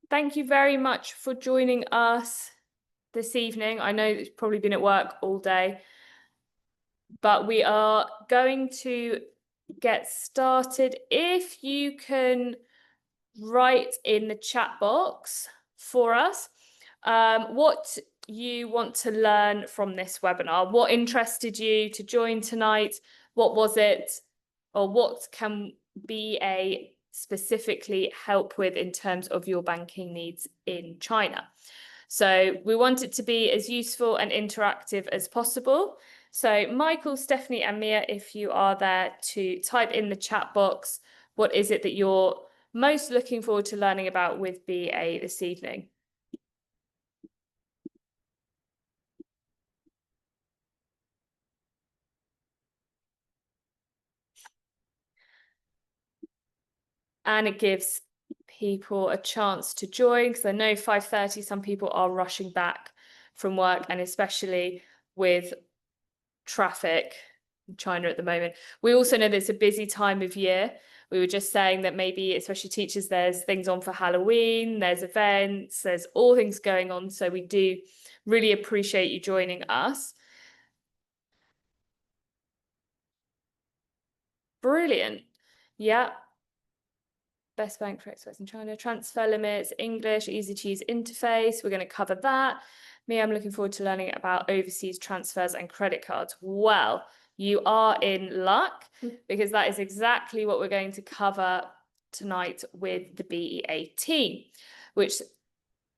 Thank you very much for joining us this evening. I know it's probably been at work all day, but we are going to get started. If you can write in the chat box for us what you want to learn from this webinar, what interested you to join tonight, what was it, or what can BA specifically help with in terms of your banking needs in China. So we want it to be as useful and interactive as possible. So Michael, Stephanie and Mia, if you are there to type in the chat box, what is it that you're most looking forward to learning about with BA this evening? And it gives people a chance to join, because I know 5:30 some people are rushing back from work, and especially with traffic in China at the moment. We also know that it's a busy time of year. We were just saying that maybe, especially teachers, there's things on for Halloween, there's events, there's all things going on. So we do really appreciate you joining us. Brilliant. Yeah. Best bank for expats in China, transfer limits, English, easy to use interface. We're going to cover that. Me, I'm looking forward to learning about overseas transfers and credit cards. Well, you are in luck, because that is exactly what we're going to cover tonight with the BEA team, which,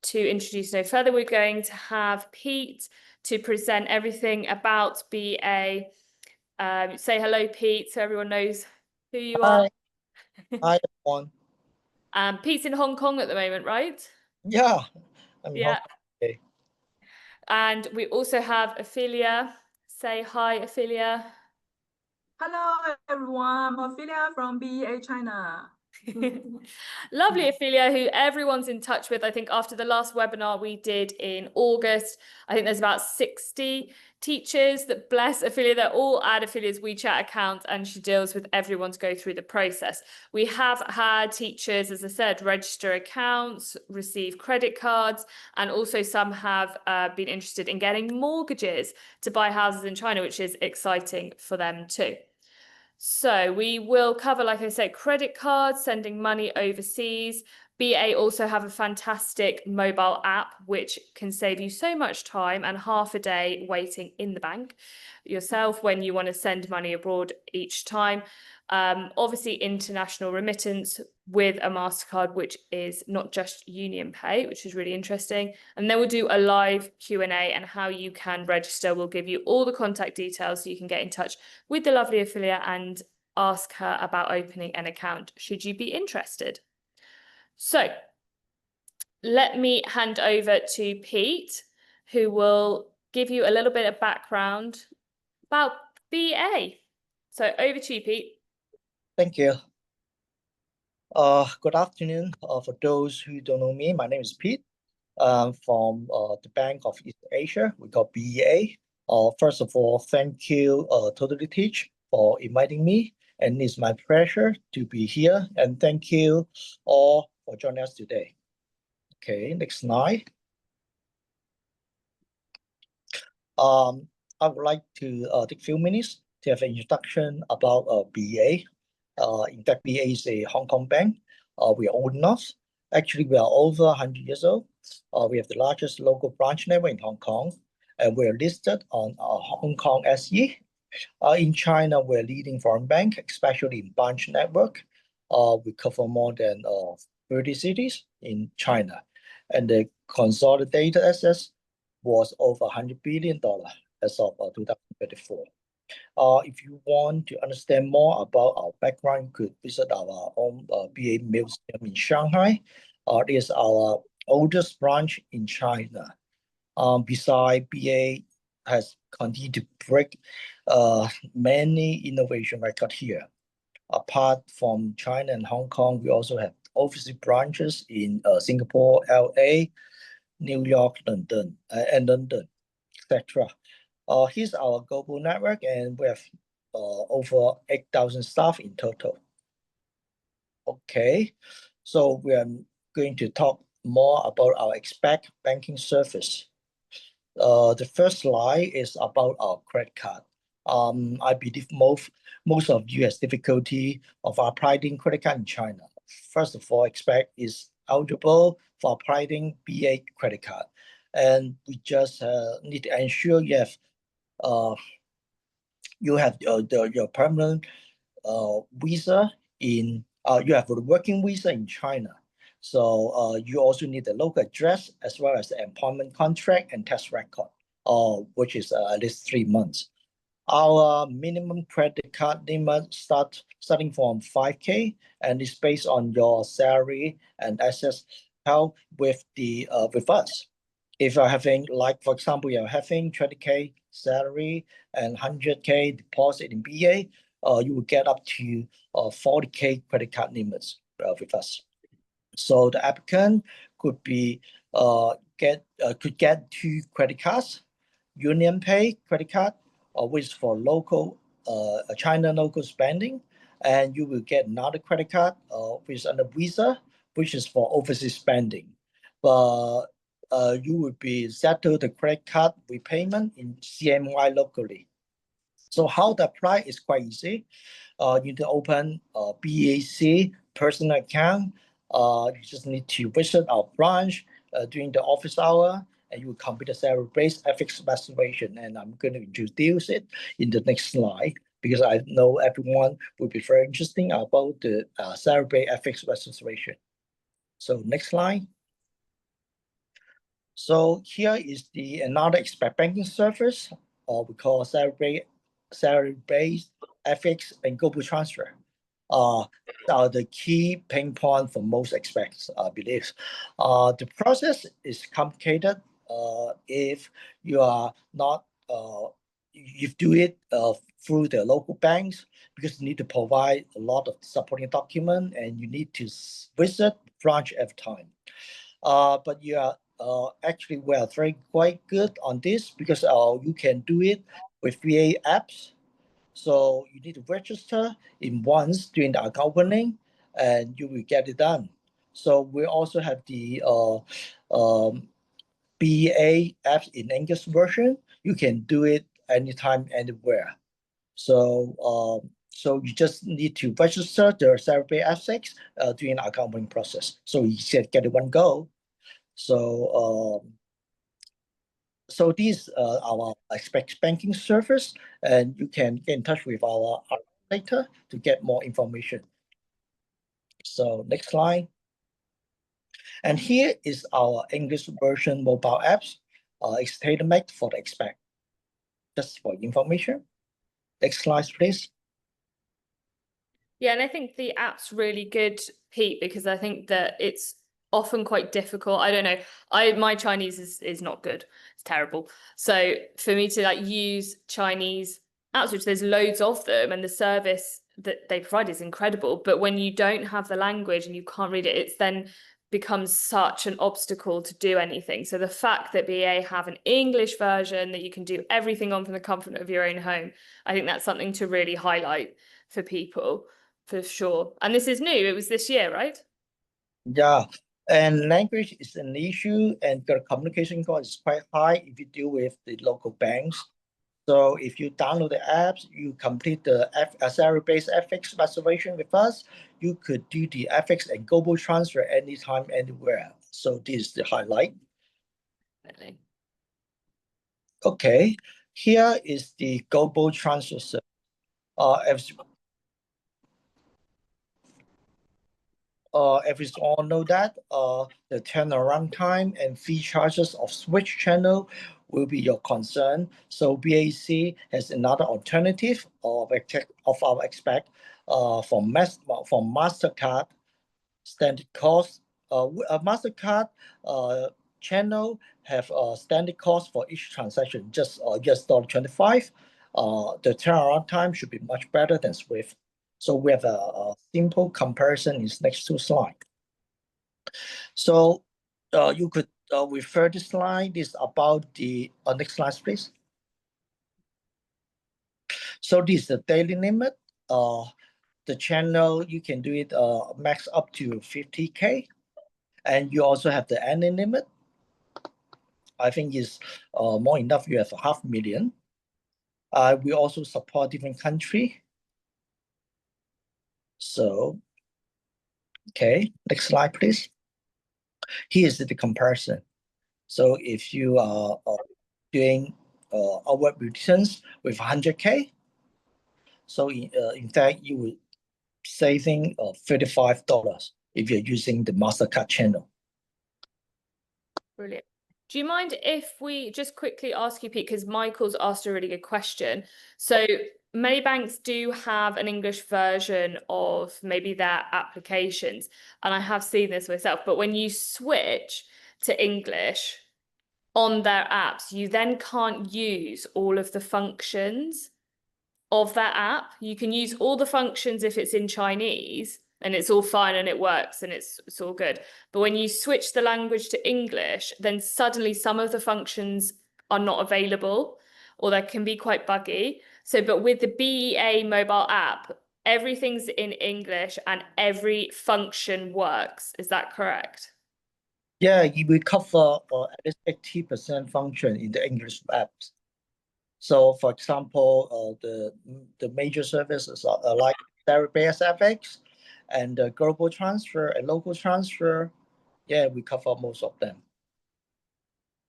to introduce no further, we're going to have Pete to present everything about BA. Say hello, Pete, so everyone knows who you are. Hi, everyone. Pete's in Hong Kong at the moment, right? Yeah, I'm in Hong Yeah. Kong today. And we also have Ophelia. Say hi, Ophelia. Hello, everyone. I'm Ophelia from BEA China. Lovely, Ophelia, who everyone's in touch with. I think after the last webinar we did in August, I think there's about 60 teachers that, bless Ophelia, they're all at Ophelia's WeChat account, and she deals with everyone to go through the process. We have had teachers, as I said, register accounts, receive credit cards, and also some have been interested in getting mortgages to buy houses in China, which is exciting for them too. So we will cover, like I said, credit cards, sending money overseas. BA also have a fantastic mobile app, which can save you so much time and half a day waiting in the bank yourself when you want to send money abroad each time. Obviously, international remittance with a MasterCard, which is not just Union Pay, which is really interesting. And then we'll do a live Q&A and how you can register. We'll give you all the contact details so you can get in touch with the lovely Ophelia and ask her about opening an account should you be interested. So let me hand over to Pete, who will give you a little bit of background about BA. So over to you, Pete. Thank you. Good afternoon. For those who don't know me, my name is Pete. From the Bank of East Asia. We got BEA. First of all, thank you, Totally Teach, for inviting me. And it's my pleasure to be here. And thank you all for joining us today. Okay, next slide. I would like to take a few minutes to have an introduction about BEA. In fact, BEA is a Hong Kong bank. We are old enough. Actually, we are over 100 years old. We have the largest local branch network in Hong Kong, and we are listed on Hong Kong SE. In China, we're leading foreign bank, especially in branch network. We cover more than 30 cities in China, and the consolidated assets was over $100 billion as of 2024. If you want to understand more about our background, you could visit our own BA Museum in Shanghai. It is our oldest branch in China. Besides, BA has continued to break many innovation records here. Apart from China and Hong Kong, we also have overseas branches in Singapore, LA, New York, London, etc. Here's our global network, and we have over 8,000 staff in total. Okay, so we are going to talk more about our Expat banking service. The first slide is about our credit card. I believe most of you has difficulty of applying credit card in China. First of all, Expat is eligible for applying BA credit card, and we just need to ensure you have your permanent visa in you have a working visa in China. So you also need the local address as well as the employment contract and tax record, which is at least 3 months. Our minimum credit card limit starting from 5K, and it's based on your salary and assets held with us. If you're having, like for example, you're having 20K salary and 100K deposit in BA, you will get up to 40K credit card limits with us. So the applicant could get 2 credit cards, UnionPay credit card, which is for local China local spending, and you will get another credit card which is under Visa, which is for overseas spending. But you will be settled the credit card repayment in CNY locally. So how to apply is quite easy. You need to open a BAC personal account. You just need to visit our branch during the office hour, and you will complete a salary-based FX reservation. And I'm going to introduce it in the next slide because I know everyone will be very interested about the salary-based FX reservation. So next slide. So here is another Expat banking service, we call salary-based FX and global transfer. Are the key pain point for most expats, I believe. The process is complicated if you are not, you do it through the local banks because you need to provide a lot of supporting document and you need to visit branch every time. But you are actually we are quite good on this because you can do it with VA apps. So you need to register in once during the account opening, and you will get it done. So we also have the BA apps in English version. You can do it anytime, anywhere. So so you just need to register the salary FX during the account opening process. So you can get it one go. So so these our Expat banking service, and you can get in touch with our later to get more information. So next slide. And here is our English version mobile apps. It's tailor-made for the expat. Just for information. Next slide, please. Yeah, and I think the app's really good, Pete, because I think that it's often quite difficult. I don't know. My Chinese is not good. It's terrible. So for me to like use Chinese apps, which there's loads of them, and the service that they provide is incredible. But when you don't have the language and you can't read it, it's then becomes such an obstacle to do anything. So the fact that BA have an English version that you can do everything on from the comfort of your own home, I think that's something to really highlight for people, for sure. And this is new. It was this year, right? Yeah. And language is an issue, and the communication cost is quite high if you deal with the local banks. So if you download the apps, you complete the salary-based FX reservation with us, you could do the FX and global transfer anytime, anywhere. So this is the highlight. Definitely. Okay, here is the global transfer service. As we all know that the turnaround time and fee charges of switch channel will be your concern. So BAC has another alternative of our Expat for MasterCard standard cost. A MasterCard channel have a standard cost for each transaction, just $25. The turnaround time should be much better than Swift. So we have a simple comparison in next two slide. So you could refer this slide. This is about the next slide, please. So this is the daily limit. The channel you can do it max up to 50K, And you also have the earning limit. I think is more enough. You have 500,000. We also support different country. So, okay, next slide, please. Here's the comparison. So if you are doing outward returns with 100K, so in fact, you will saving $35 if you're using the MasterCard channel. Brilliant. Do you mind if we just quickly ask you, Pete, because Michael's asked a really good question. So many banks do have an English version of maybe their applications, and I have seen this myself, but when you switch to English on their apps, you then can't use all of the functions of that app. You can use all the functions if it's in Chinese and it's all fine and it works and it's all good. But when you switch the language to English, then suddenly some of the functions are not available or they can be quite buggy. So, but with the BEA mobile app, everything's in English and every function works. Is that correct? Yeah, we cover at least 80% function in the English apps. So, for example, the major services are like database FX and global transfer and local transfer. Yeah, we cover most of them.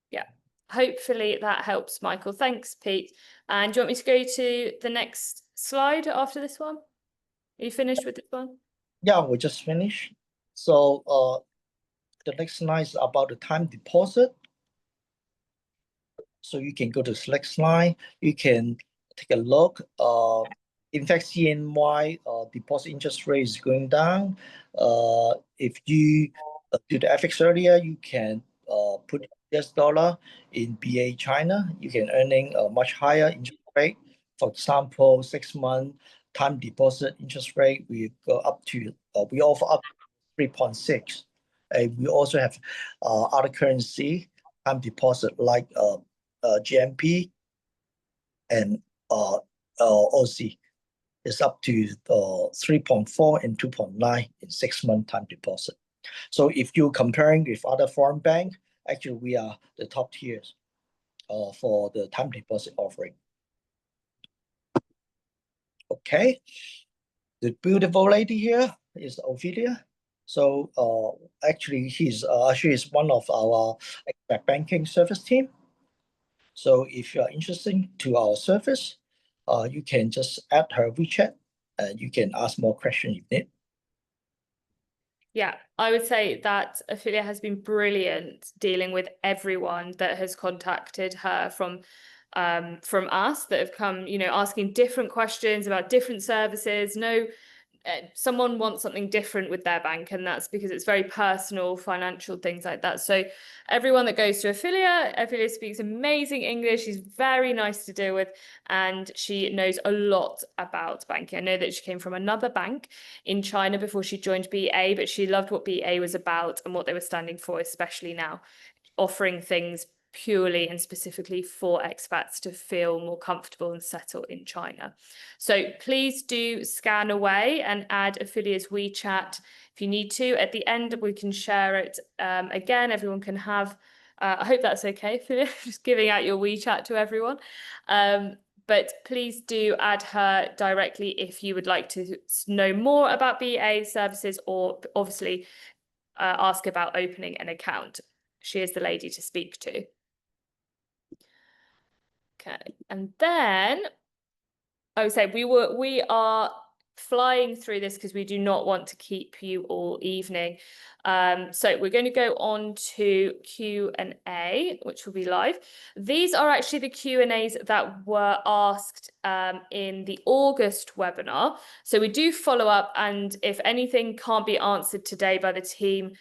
Yeah, hopefully that helps, Michael. Thanks, Pete. And do you want me to go to the next slide after this one? Are you finished with this one? Yeah, we just finished. So the next slide is about the time deposit. So you can go to the next slide. You can take a look. In fact, CNY deposit interest rate is going down. If you do the FX earlier, you can put US dollar in BA China. You can earning a much higher interest rate. For example, 6-month time deposit interest rate, we go up to we offer up 3.6. We also have other currency time deposit like GMP and OC is up to 3.4 and 2.9 in 6-month time deposit. So if you're comparing with other foreign banks, actually we are the top tiers for the time deposit offering. Okay, the beautiful lady here is Ophelia. So actually she is one of our expat banking service team. So if you are interested to our service, you can just add her WeChat and you can ask more questions if need. Yeah, I would say that Ophelia has been brilliant dealing with everyone that has contacted her from us that have come, you know, asking different questions about different services. No, someone wants something different with their bank, and that's because it's very personal, financial things like that. So everyone that goes to Ophelia speaks amazing English. She's very nice to deal with, and she knows a lot about banking. I know that she came from another bank in China before she joined BA, but she loved what BA was about and what they were standing for, especially now offering things purely and specifically for expats to feel more comfortable and settle in China. So please do scan away and add Ophelia's WeChat if you need to. At the end, we can share it again. Everyone can have, I hope that's okay, Ophelia, just giving out your WeChat to everyone. But please do add her directly if you would like to know more about BA services or obviously ask about opening an account. She is the lady to speak to. Okay, and then I would say we are flying through this because we do not want to keep you all evening. So we're going to go on to Q&A, which will be live. These are actually the Q&As that were asked in the August webinar. So we do follow up, and if anything can't be answered today by the team,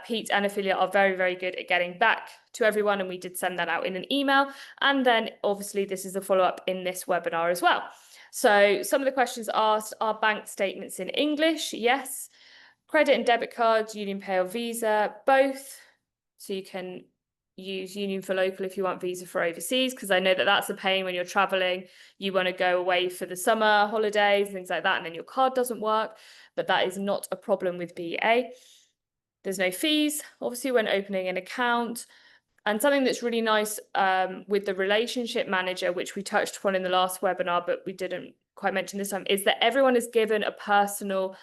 Pete and Ophelia are very, very good at getting back to everyone, and we did send that out in an email. And then obviously this is a follow-up in this webinar as well. So some of the questions asked are bank statements in English? Yes. Credit and debit cards, Union Pay or Visa, both. So you can use Union for local if you want Visa for overseas, because I know that that's a pain when you're traveling. You want to go away for the summer holidays, things like that, and then your card doesn't work. But that is not a problem with BA. There's no fees, obviously, when opening an account. And something that's really nice with the relationship manager, which we touched upon in the last webinar, but we didn't quite mention this time, is that everyone is given a personal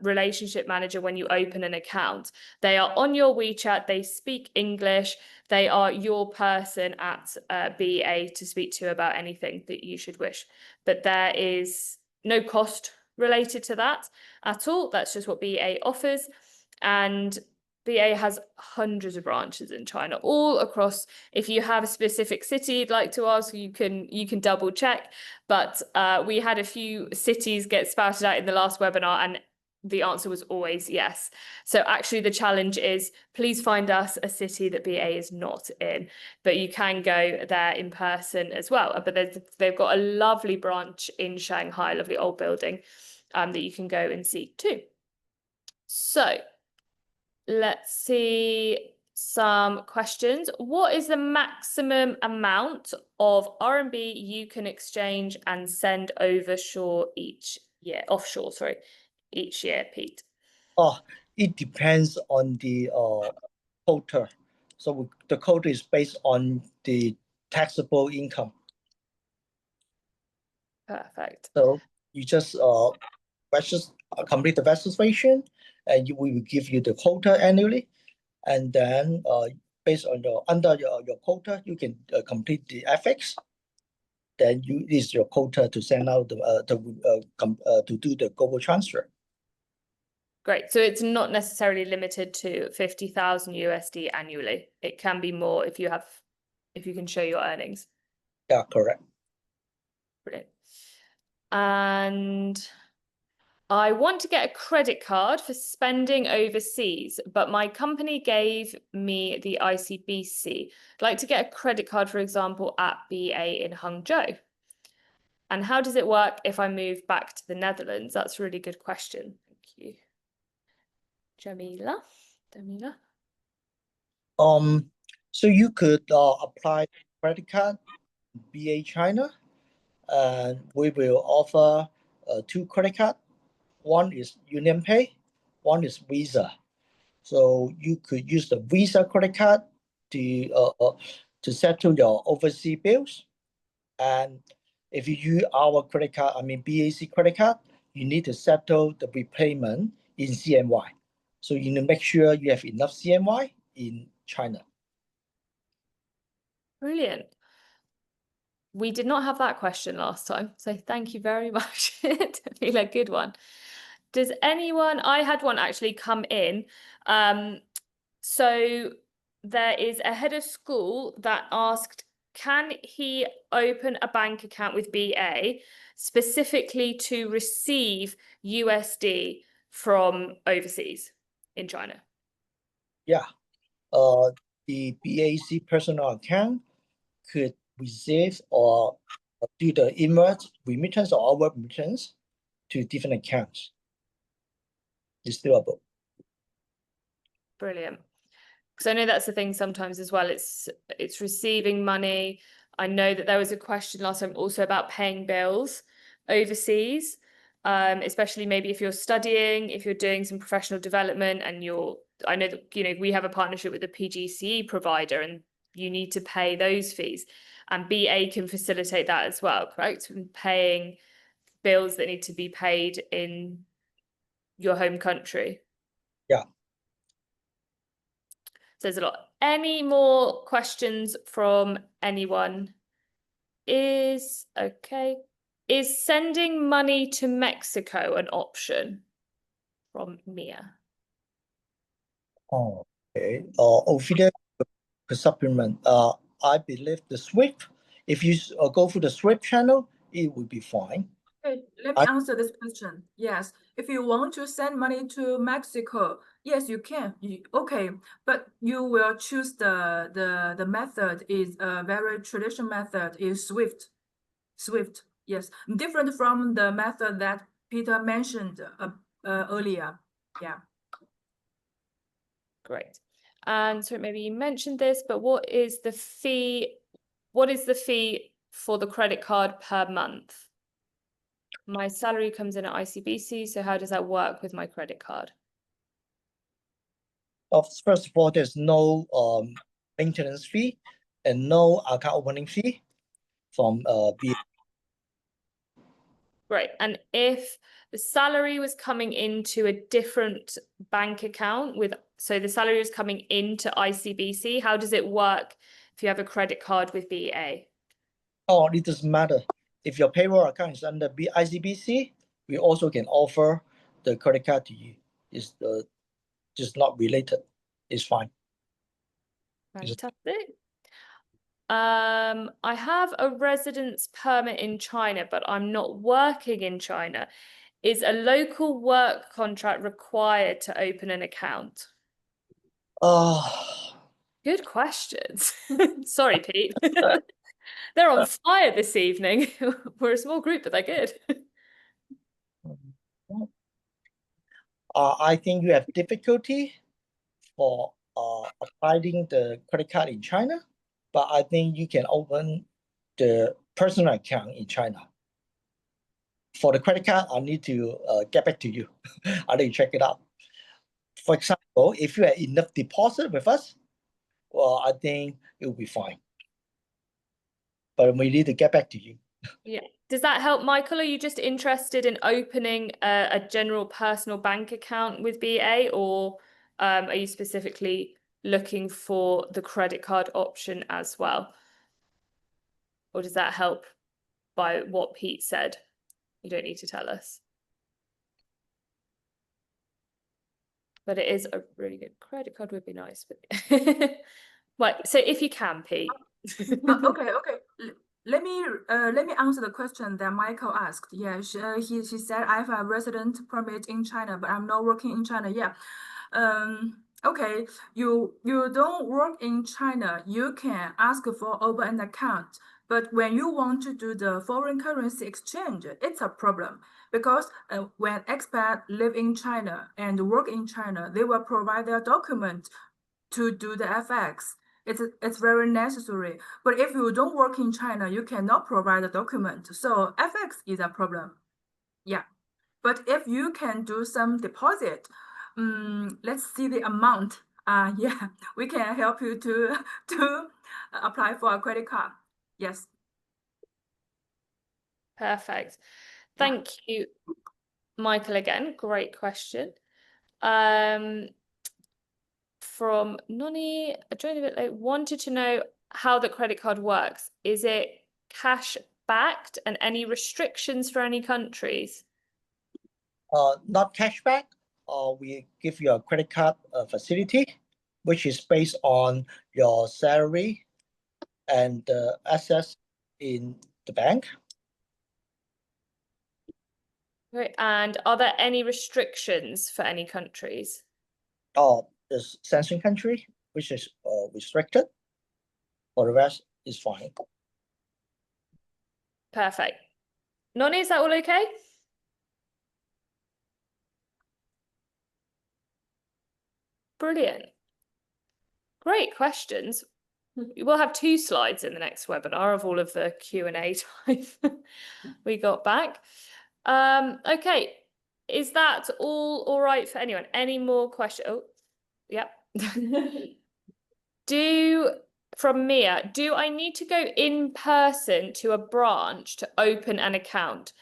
relationship manager when you open an account. They are on your WeChat, they speak English, they are your person at BA to speak to about anything that you should wish. But there is no cost related to that at all. That's just what BA offers. And BA has hundreds of branches in China, all across. If you have a specific city you'd like to ask, you can double check. But we had a few cities get spouted out in the last webinar, and the answer was always yes. So actually the challenge is, please find us a city that BA is not in, but you can go there in person as well. But they've got a lovely branch in Shanghai, lovely old building that you can go and see too. So let's see some questions. What is the maximum amount of RMB you can exchange and send offshore each year, Pete? Oh, it depends on the quota. So the quota is based on the taxable income. Perfect. So you just complete the registration, and we will give you the quota annually, and then based on your quota, you can complete the FX. Then is your quota to send out to do the global transfer. Great. So it's not necessarily limited to 50,000 USD annually. It can be more if you can show your earnings. Yeah, correct. Brilliant. And I want to get a credit card for spending overseas, but my company gave me the ICBC. I'd like to get a credit card, for example, at BA in Hangzhou. And how does it work if I move back to the Netherlands? That's a really good question. Thank you. Jamila. So you could apply credit card BA China, and we will offer 2 credit cards. One is UnionPay, one is Visa. So you could use the Visa credit card to settle your overseas bills. And if you use our credit card, BAC credit card, you need to settle the repayment in CNY. So you need to make sure you have enough CNY in China. Brilliant. We did not have that question last time, so thank you very much. Feel a good one. Does anyone? I had one actually come in. So there is a head of school that asked, can he open a bank account with BA specifically to receive USD from overseas in China? Yeah. The BAC personal account could receive or do the inward remittance or outward remittance to different accounts. It's doable. Brilliant. Because I know that's the thing sometimes as well. It's receiving money. I know that there was a question last time also about paying bills overseas, especially maybe if you're studying, if you're doing some professional development, and I know that we have a partnership with a PGCE provider, and you need to pay those fees, and BA can facilitate that as well, correct? And paying bills that need to be paid in your home country. Yeah. So there's a lot. Any more questions from anyone? Is sending money to Mexico an option? From Mia. Oh, okay. Ophelia, supplement. I believe the SWIFT. If you go through the SWIFT channel, it would be fine. Okay, let me answer this question. Yes, if you want to send money to Mexico, yes, you can. Okay, but you will choose the method is a very traditional method is SWIFT. SWIFT, yes, different from the method that Peter mentioned earlier. Yeah. Great. And so maybe you mentioned this, but what is the fee? What is the fee for the credit card per month? My salary comes in at ICBC, so how does that work with my credit card? First of all, there's no maintenance fee and no account opening fee from BA. Right. And if the salary was coming into a different bank account so the salary was coming into ICBC, how does it work if you have a credit card with BA? Oh, it doesn't matter. If your payroll account is under ICBC, we also can offer the credit card to you. It's just not related. It's fine. Fantastic. I have a residence permit in China, but I'm not working in China. Is a local work contract required to open an account? Good questions. Sorry, Pete. They're on fire this evening. We're a small group, but they're good. I think you have difficulty for applying the credit card in China, but I think you can open the personal account in China. For the credit card, I need to get back to you. I need to check it out. For example, if you have enough deposit with us, well, I think it will be fine. But we need to get back to you. Yeah. Does that help, Michael? Are you just interested in opening a general personal bank account with BA, or are you specifically looking for the credit card option as well? Or does that help by what Pete said? You don't need to tell us. But it is a really good credit card would be nice. But right, so if you can, Pete. Okay. Let me answer the question that Michael asked. Yeah, she said I have a resident permit in China, but I'm not working in China. Yeah. Okay, you don't work in China, you can ask for open an account. But when you want to do the foreign currency exchange, it's a problem because when expats live in China and work in China, they will provide their document to do the FX. It's very necessary. But if you don't work in China, you cannot provide the document. So FX is a problem. Yeah. But if you can do some deposit, let's see the amount. Yeah, we can help you to apply for a credit card. Yes. Perfect. Thank you, Michael, again. Great question. From Noni, I joined a bit late, wanted to know how the credit card works. Is it cash backed and any restrictions for any countries? Not cashback. We give you a credit card facility, which is based on your salary and the assets in the bank. Great. And are there any restrictions for any countries? The sanction country, which is restricted. For the rest, is fine. Perfect. Noni, is that all okay? Brilliant. Great questions. We'll have 2 slides in the next webinar of all of the Q&A time we got back. Okay, is that all right for anyone? Any more questions? Oh, yep. From Mia, do I need to go in person to a branch to open an account?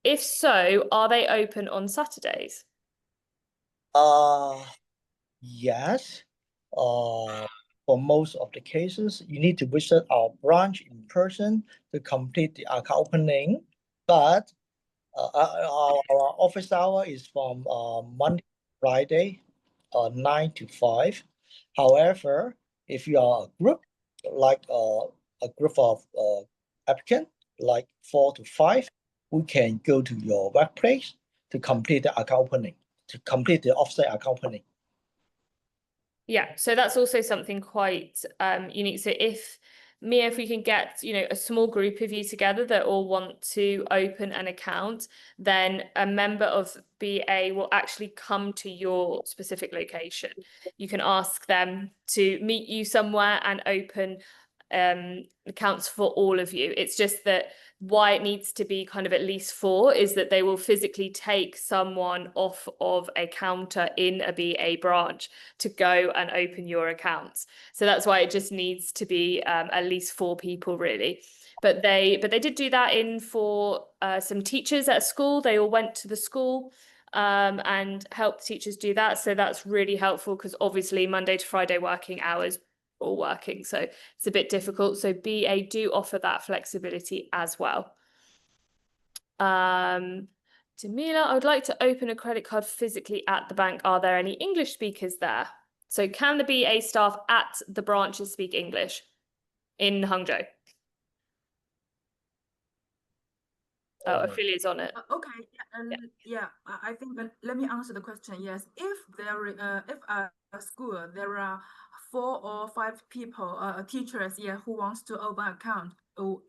If so, are they open on Saturdays? Yes. For most of the cases, you need to visit our branch in person to complete the account opening. But our office hour is from Monday to Friday, 9 to 5. However, if you are a group, like a group of applicants, like 4 to 5, we can go to your workplace to complete the account opening, to complete the offsite account opening. Yeah, so that's also something quite unique. So if we can get, a small group of you together that all want to open an account, then a member of BA will actually come to your specific location. You can ask them to meet you somewhere and open accounts for all of you. It's just that why it needs to be kind of at least 4 is that they will physically take someone off of a counter in a BA branch to go and open your accounts. So that's why it just needs to be at least 4 people really. But they did do that for some teachers at a school. They all went to the school and helped teachers do that. So that's really helpful because obviously Monday to Friday working hours all working, so it's a bit difficult. So BA do offer that flexibility as well. Jamila, I would like to open a credit card physically at the bank. Are there any English speakers there? So can the BA staff at the branches speak English in Hangzhou? Oh, affiliates on it. Okay, yeah, I think let me answer the question. Yes, if a school there are 4 or 5 people, teachers, yeah, who wants to open account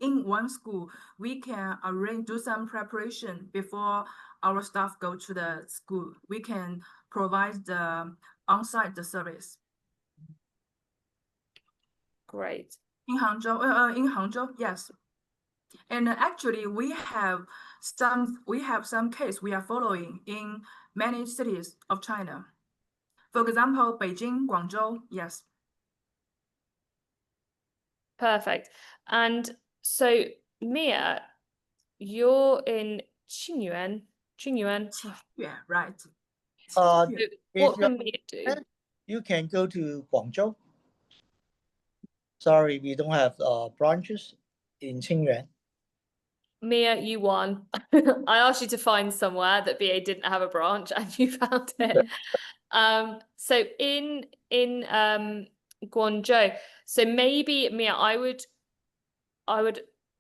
in one school, we can do some preparation before our staff go to the school. We can provide the on-site service. Great. In Hangzhou, yes. And actually, we have some case we are following in many cities of China. For example, Beijing, Guangzhou, yes. Perfect. And so Mia, you're in Qingyuan. Yeah, right. What can Mia do? You can go to Guangzhou. Sorry, we don't have branches in Qingyuan. Mia, you won. I asked you to find somewhere that BA didn't have a branch and you found it. So in Guangzhou, so maybe Mia, I would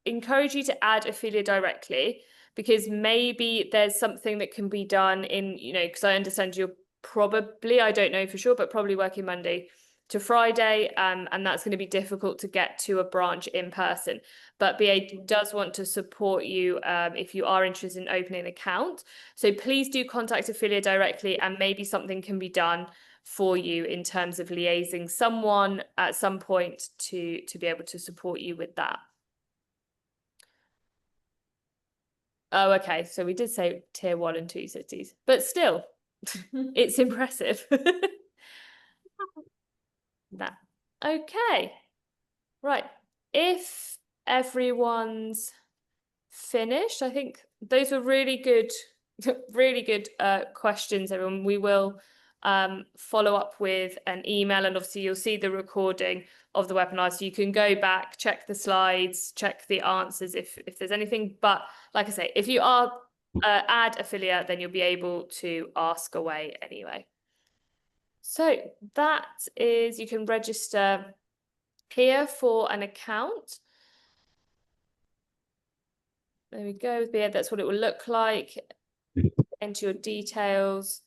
encourage you to add Ophelia directly, because maybe there's something that can be done in, because I understand you're probably, I don't know for sure, but probably working Monday to Friday, and that's going to be difficult to get to a branch in person. But BA does want to support you if you are interested in opening an account. So please do contact Ophelia directly, and maybe something can be done for you in terms of liaising someone at some point to be able to support you with that. Oh, okay. So we did say tier 1 and 2 cities, but still, it's impressive. That. Okay. Right. If everyone's finished, I think those were really good, questions, everyone. We will follow up with an email, and obviously you'll see the recording of the webinar, so you can go back, check the slides, check the answers if there's anything. But like I say, if you are add affiliate, then you'll be able to ask away anyway. So that is, you can register here for an account. There we go. Yeah, that's what it will look like. Enter your details.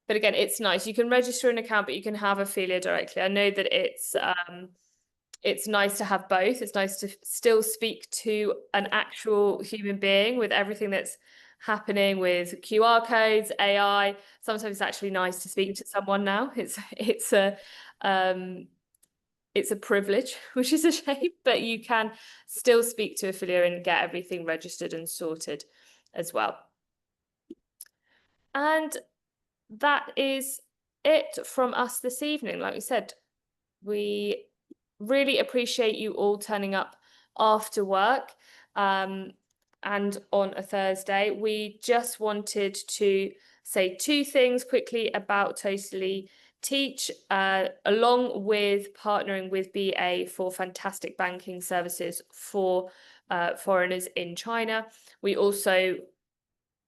But again, it's nice. You can register an account, but you can have Ophelia directly. I know that it's nice to have both. It's nice to still speak to an actual human being with everything that's happening with QR codes, AI. Sometimes it's actually nice to speak to someone now. It's a privilege, which is a shame, but you can still speak to Ophelia and get everything registered and sorted as well. And that is it from us this evening. Like we said, we really appreciate you all turning up after work and on a Thursday. We just wanted to say 2 things quickly about Totally Teach, along with partnering with BA for fantastic banking services for foreigners in China. We also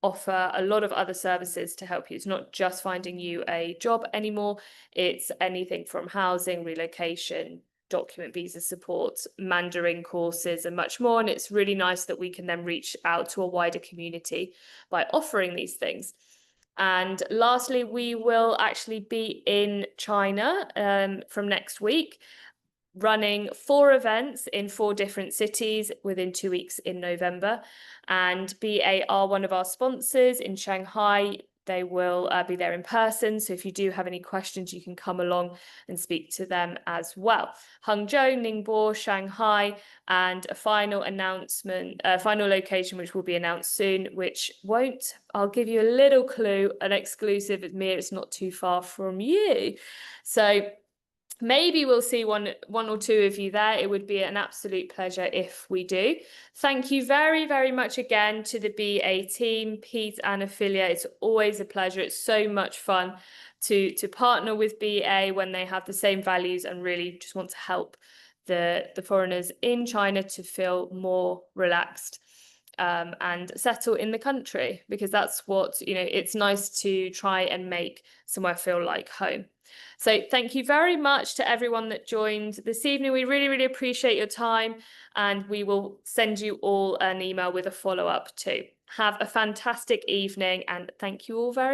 offer a lot of other services to help you. It's not just finding you a job anymore. It's anything from housing, relocation, document visa support, Mandarin courses, and much more. And it's really nice that we can then reach out to a wider community by offering these things. And lastly, we will actually be in China from next week, running 4 events in 4 different cities within 2 weeks in November. And BA are one of our sponsors in Shanghai. they will be there in person. So if you do have any questions, you can come along and speak to them as well. Hangzhou, Ningbo, Shanghai, and a final announcement, final location, which will be announced soon, which I'll give you a little clue, an exclusive with me. It's not too far from you. So maybe we'll see one or two of you there. It would be an absolute pleasure if we do. Thank you very, very much again to the BA team, Pete and Ophelia. It's always a pleasure. It's so much fun to partner with BA when they have the same values and really just want to help the foreigners in China to feel more relaxed and settle in the country, because that's what, it's nice to try and make somewhere feel like home. So thank you very much to everyone that joined this evening. We really, really appreciate your time, and we will send you all an email with a follow-up too. Have a fantastic evening, and thank you all very